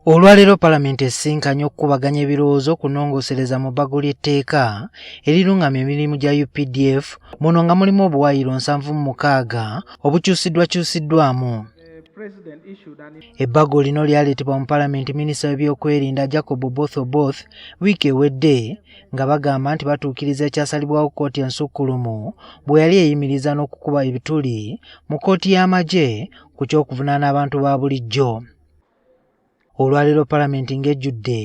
Olwaleero Palamenti esinkanye okukubaganya ebirowoozo ku nnongoosereza mu bbago ly'etteeka erirungamya emirimu gya UPDF muno nga mulimu obuwaayiro 76 obukyusiddwamu. Ebbago lino lyaleetebwa mu Palamenti minisita w'ebyokwerinda Jacob Oboth wiiki ewedde nga bagamba nti batuukiriza ekyasalibwawo kkooti ensukkulumu bwe yali eyimiriza n'okukuba ebituli mu kkooti y'amagye ku ky'okuvunaana abantu baabulijjo. Olwaleero Palamenti ng'ejjudde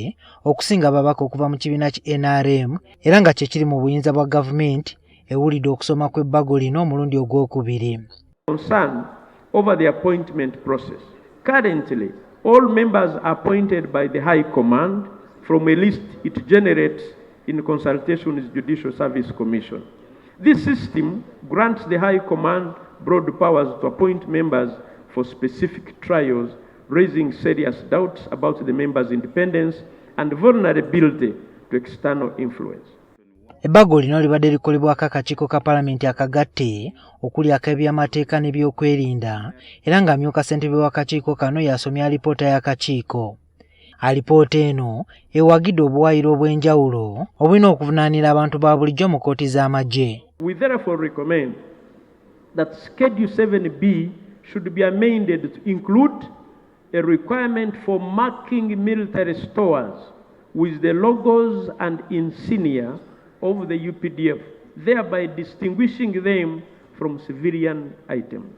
okusinga ababaka okuva mu kibiina ki NRM era nga kye kiri mu buyinza bwa gavumenti ewulidde okusoma kw'ebbago lino omulundi ogwokubiri. Concern over the appointment process. Currently, all members are appointed by the High Command from a list it generates in consultation with Judicial Service Commission. This system grants the High Command broad powers to appoint members for specific trials, raising serious doubts about the members' independence and vulnerability to external influence. Ebbago lino libadde likolebwako akakiiko ka Palamenti akagatte okuli ak'ebyamateeka n'ebyokwerinda era nga amyuka ssentebe w'akakiiko kano yasomya alipoota y'akakiiko. Alipoota eno ewagidde obuwaayiro obw'enjawulo obulina okuvunaanira abantu baabulijjo mu kkooti z'amagye. We therefore recommend that Schedule 7B should be amended to include a requirement for marking military stores with the logos and insignia of the UPDF, thereby distinguishing them from civilian items.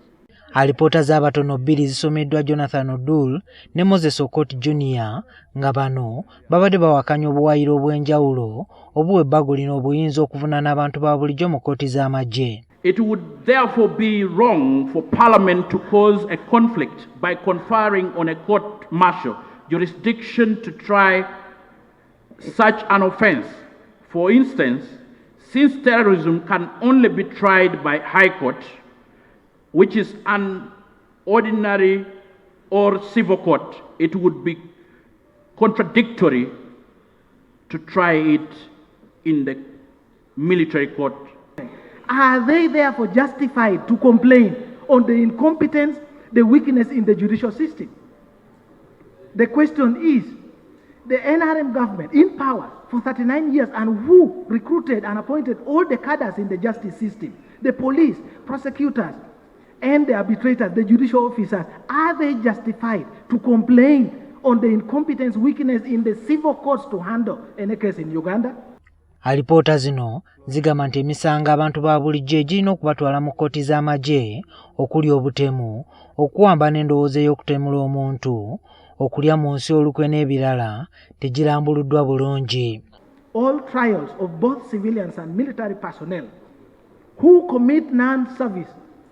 Alipoota z'abatono bbiri zisomeddwa Jonathan Odul ne Moses Okot Jr. nga bano babadde bawakanya obuwaayiro obw'enjawulo obuwa ebbago lino obuyinza okuvunaana abantu baabulijjo mu kkooti z'amagye. It would therefore be wrong for Parliament to cause a conflict by conferring on a court-martial jurisdiction to try such an offence. For instance, since terrorism can only be tried by High Court, which is an ordinary or civil court, it would be contradictory to try it in the military court. Are they therefore justified to complain on the incompetence, the weakness in the judicial system? The question is, the NRM government in power for 39 years and who recruited and appointed all the cadres in the justice system, the police, prosecutors, and the arbitrators, the judicial officers, are they justified to complain on the incompetence, weakness in the civil courts to handle any case in Uganda? Alipoota zino zigamba nti emisango abantu baabulijjo egirina okubatwala mu kkooti z'amagye okuli obutemu, okuwamba n'endowooza ey'okutemula omuntu, okulya mu nsi olukwe n'ebirala tegirambuluddwa bulungi. All trials of both civilians and military personnel who commit non-service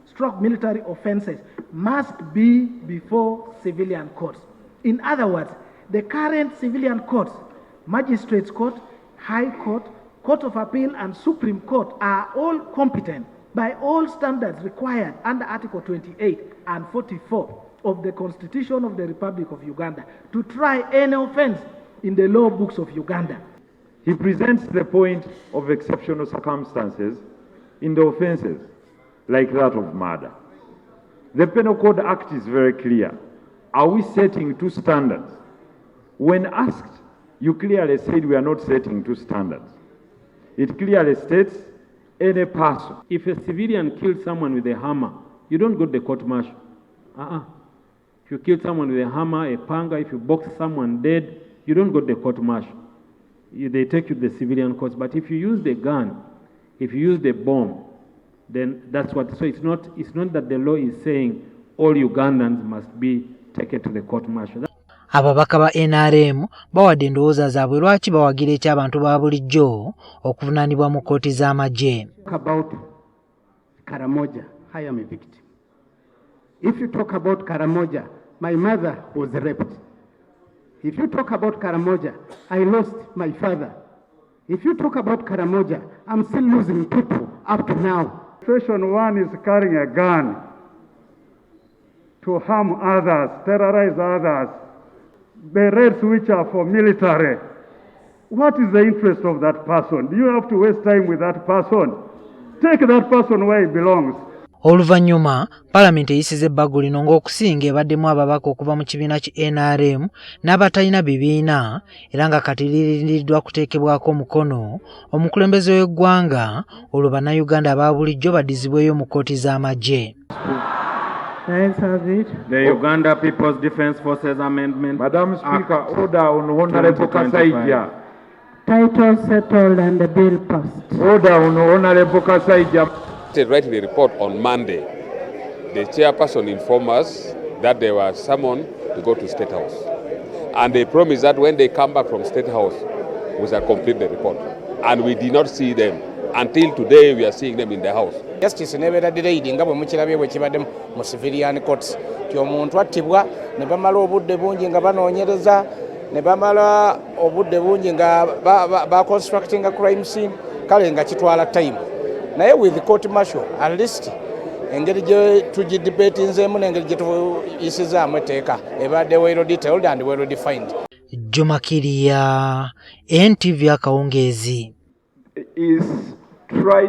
stroke military offences must be before civilian courts. In other words, the current civilian courts, Magistrates Court, High Court, Court of Appeal and Supreme Court are all competent by all standards required under Article 28 and 44 of the Constitution of the Republic of Uganda to try any offence in the law books of Uganda. He presents the point of exceptional circumstances in the offences like that of murder. The Penal Code Act is very clear. Are we setting two standards? When asked, you clearly said we are not setting two standards. It clearly states any person. If a civilian kills someone with a hammer, you don't go to the court-martial. If you kill someone with a hammer, a panga, if you box someone dead, you don't go to the court-martial. They take you to the civilian courts. But if you use the gun, if you use the bomb, then that's what. So it's not that the law is saying all Ugandans must be taken to the court-martial. Ababaka ba NRM bawadde endowooza zaabwe lwaki bawagira eky'abantu baabulijjo okuvunaanibwa mu kkooti z'amagye. About Karamoja, I am a victim. If you talk about Karamoja, my mother was raped. If you talk about Karamoja, I lost my father. If you talk about Karamoja, I'm still losing people up to now. Situation one is carrying a gun to harm others, terrorize others. The raids which are for military. What is the interest of that person? Do you have to waste time with that person? Take that person where he belongs. Oluvannyuma Palamenti eyisizza ebbago lino ng'okusinga ebaddemu ababaka okuva mu kibiina ki NRM n'abatalina bibiina era nga kati lirindiddwa kuteekebwako omukono omukulembeze w'eggwanga olwo bannayuganda abaabulijjo baddizibweyo mu kkooti z'amagye. The Uganda People's Defence Forces Amendment. Madam Speaker, order on Honorable Kasaija. Title settled and the bill passed. Order on Honorable Kasaija. Writing the report on Monday, the chairperson informed us that they were summoned to go to State House. And they promised that when they come back from State House, we shall complete the report. And we did not see them. Until today, we are seeing them in the house. Justice never delayed in Gabamukirabe, which had them civilian courts. Yomuntu attibwa ne bamala obudde bungi nga banoonyereza ne bamala obudde bungi nga constructing a crime scene kale nga kitwala time. Naye with the court martial at least engeri gye tugidebate nzeemu n'engeri gye tuyisizaamu etteeka ebadde well detailed and well defined. Jomakiriya NTV Akawungeezi is try